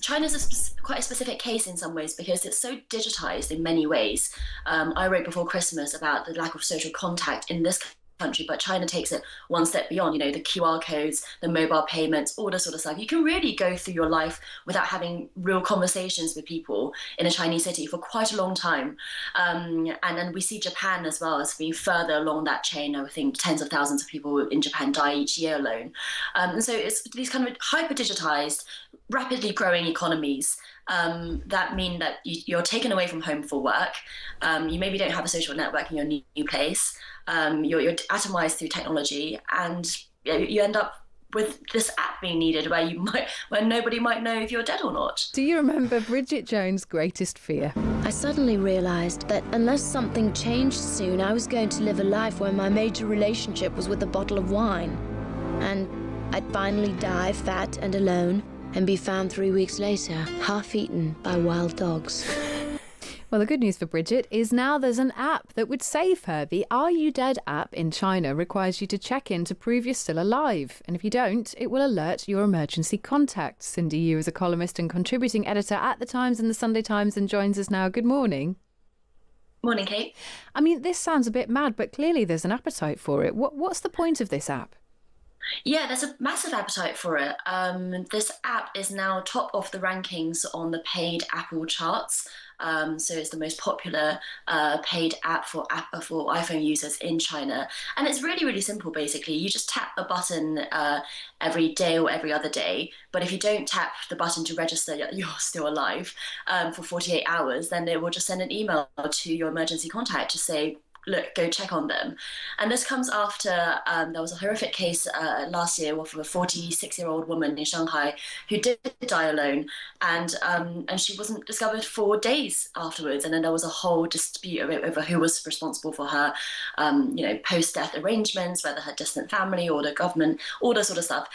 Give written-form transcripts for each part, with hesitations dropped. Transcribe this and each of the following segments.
China's quite a specific case in some ways because it's so digitized in many ways. I wrote before Christmas about the lack of social contact in this country, but China takes it one step beyond. The QR codes, the mobile payments, all this sort of stuff. You can really go through your life without having real conversations with people in a Chinese city for quite a long time. And then we see Japan as well as being further along that chain. I think tens of thousands of people in Japan die each year alone. And so it's these kind of hyper digitized, rapidly growing economies that mean that you're taken away from home for work. You maybe don't have a social network in your new place. You're atomized through technology, and you end up with this app being needed where nobody might know if you're dead or not. Do you remember Bridget Jones' greatest fear? I suddenly realised that unless something changed soon, I was going to live a life where my major relationship was with a bottle of wine. And I'd finally die fat and alone and be found 3 weeks later, half-eaten by wild dogs. Well, the good news for Bridget is now there's an app that would save her. The Are You Dead app in China requires you to check in to prove you're still alive. And if you don't, it will alert your emergency contact. Cindy Yu is a columnist and contributing editor at The Times and The Sunday Times and joins us now. Good morning. Morning, Kate. I mean, this sounds a bit mad, but clearly there's an appetite for it. What's the point of this app? Yeah, there's a massive appetite for it. This app is now top of the rankings on the paid Apple charts. So it's the most popular paid app for iPhone users in China. And it's really, really simple, basically. You just tap a button every day or every other day. But if you don't tap the button to register that you're still alive for 48 hours, then it will just send an email to your emergency contact to say, look, go check on them. And this comes after there was a horrific case last year of a 46-year-old woman in Shanghai who did die alone, and she wasn't discovered for days afterwards. And then there was a whole dispute over who was responsible for her, post-death arrangements, whether her distant family or the government, all this sort of stuff.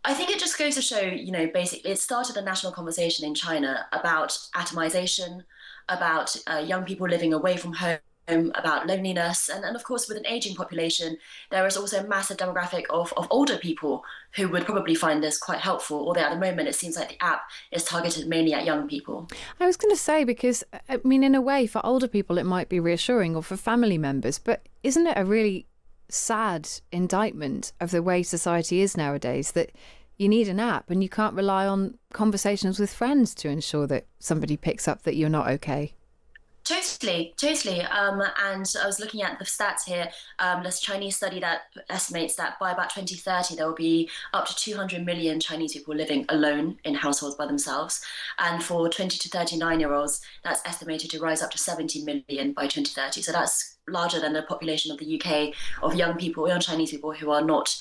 I think it just goes to show, basically it started a national conversation in China about atomization, about young people living away from home, about loneliness, and of course with an aging population there is also a massive demographic of older people who would probably find this quite helpful, although at the moment it seems like the app is targeted mainly at young people. I was going to say, because I mean, in a way for older people it might be reassuring, or for family members, but isn't it a really sad indictment of the way society is nowadays, that you need an app and you can't rely on conversations with friends to ensure that somebody picks up that you're not okay? Totally. And I was looking at the stats here. There's a Chinese study that estimates that by about 2030, there will be up to 200 million Chinese people living alone in households by themselves. And for 20 to 39-year-olds, that's estimated to rise up to 70 million by 2030. So that's larger than the population of the UK of young Chinese people who are not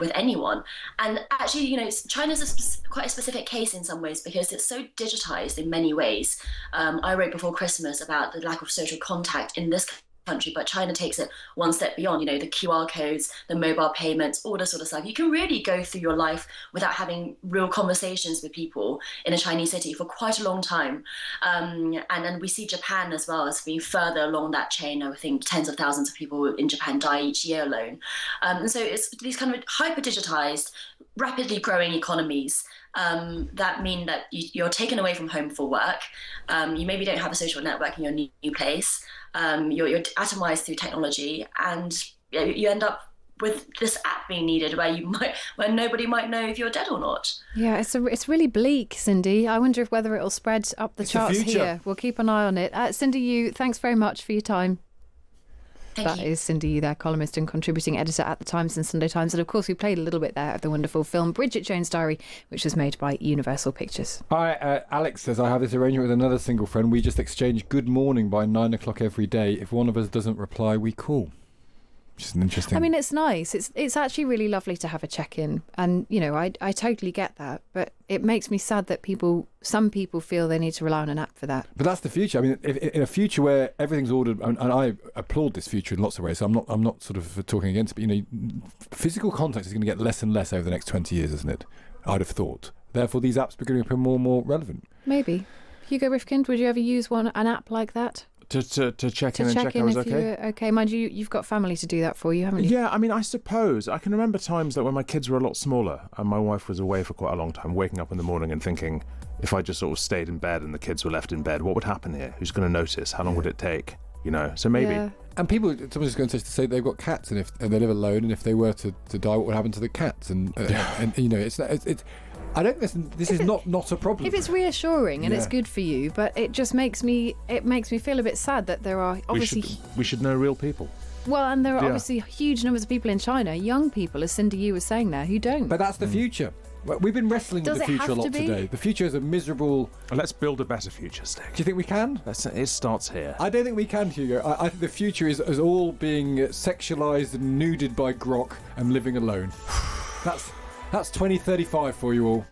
with anyone. And actually, China's quite a specific case in some ways because it's so digitized in many ways. I wrote before Christmas about the lack of social contact in this country, but China takes it one step beyond. The QR codes, the mobile payments, all this sort of stuff. You can really go through your life without having real conversations with people in a Chinese city for quite a long time. And then we see Japan as well as being further along that chain. I think tens of thousands of people in Japan die each year alone. And so it's these kind of hyper digitized, rapidly growing economies that mean that you're taken away from home for work. You maybe don't have a social network in your new place. You're atomized through technology, and you end up with this app being needed where nobody might know if you're dead or not. Yeah, it's really bleak, Cindy. I wonder whether it'll spread up the charts here. We'll keep an eye on it. Cindy Yu, thanks very much for your time. Thank you. That is Cindy Yu there, columnist and contributing editor at The Times and Sunday Times. And of course, we played a little bit there of the wonderful film Bridget Jones' Diary, which was made by Universal Pictures. Hi, Alex says, I have this arrangement with another single friend. We just exchange good morning by 9 o'clock every day. If one of us doesn't reply, we call. Which is an interesting... I mean, it's nice. It's actually really lovely to have a check-in. And, I totally get that. But it makes me sad that some people feel they need to rely on an app for that. But that's the future. I mean, in a future where everything's ordered, and I applaud this future in lots of ways, so I'm not sort of talking against it, but, physical contact is going to get less and less over the next 20 years, isn't it? I'd have thought. Therefore, these apps are going to become more and more relevant. Maybe. Hugo Rifkind, would you ever use an app like that? To check in To and check check I in was if okay? you're okay. Mind you, you've got family to do that for you, haven't you? Yeah, I mean, I suppose. I can remember times that when my kids were a lot smaller and my wife was away for quite a long time, waking up in the morning and thinking, if I just sort of stayed in bed and the kids were left in bed, what would happen here? Who's going to notice? How long would it take? You know, so maybe. Yeah. And someone's going to say they've got cats, and they live alone, and if they were to die, what would happen to the cats? And you know, it's I don't listen. This is not a problem. If it's reassuring and it's Yeah. good for you, but it just makes me feel a bit sad that there are obviously we should know real people. and there are Yeah. obviously huge numbers of people in China, young people, as Cindy Yu was saying there, who don't. But that's the future. Well, we've been wrestling Does with the it future a have lot to be? today. The future is a miserable. Let's build a better future, Stick. Do you think we can? It starts here. I don't think we can, Hugo. I think the future is all being sexualised and nuded by grok and living alone. That's 2035 for you all.